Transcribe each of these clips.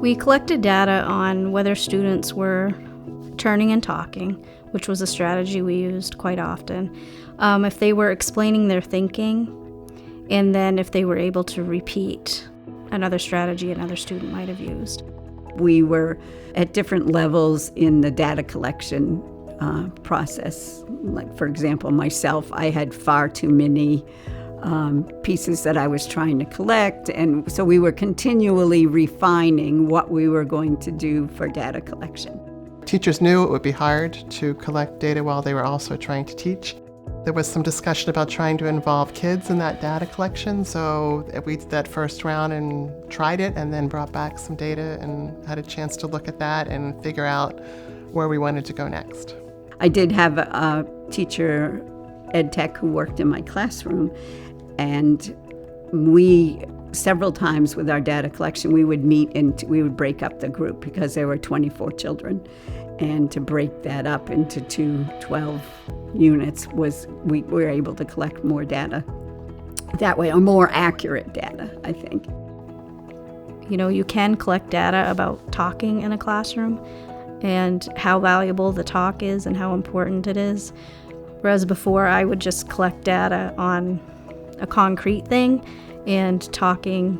We collected data on whether students were turning and talking, which was a strategy we used quite often, if they were explaining their thinking, and then if they were able to repeat another strategy another student might have used. We were at different levels in the data collection process. Like, for example, myself, I had far too many pieces that I was trying to collect, and so we were continually refining what we were going to do for data collection. Teachers knew it would be hard to collect data while they were also trying to teach. There was some discussion about trying to involve kids in that data collection, so we did that first round and tried it, and then brought back some data and had a chance to look at that and figure out where we wanted to go next. I did have a teacher, ed tech, who worked in my classroom, and we, several times with our data collection, we would meet and we would break up the group because there were 24 children. And to break that up into 12 units we were able to collect more data that way, or more accurate data, I think. You know, you can collect data about talking in a classroom and how valuable the talk is and how important it is. Whereas before, I would just collect data on a concrete thing, and talking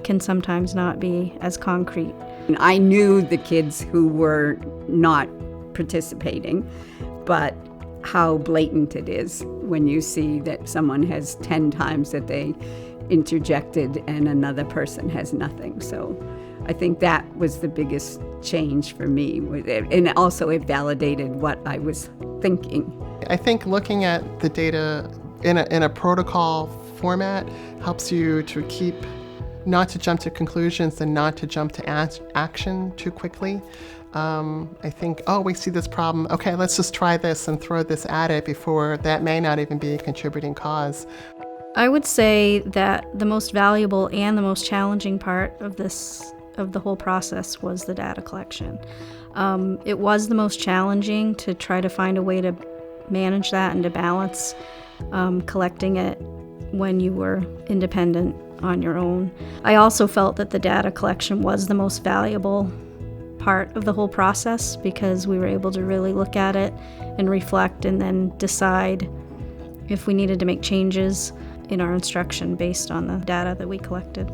can sometimes not be as concrete. I knew the kids who were not participating, but how blatant it is when you see that someone has 10 times that they interjected and another person has nothing. So I think that was the biggest change for me, and also it validated what I was thinking. I think looking at the data in a protocol format helps you to keep, not to jump to conclusions and not to jump to action too quickly. I think, we see this problem, okay, let's just try this and throw this at it before that may not even be a contributing cause. I would say that the most valuable and the most challenging part of the whole process was the data collection. It was the most challenging to try to find a way to manage that and to balance collecting it when you were independent on your own. I also felt that the data collection was the most valuable part of the whole process because we were able to really look at it and reflect and then decide if we needed to make changes in our instruction based on the data that we collected.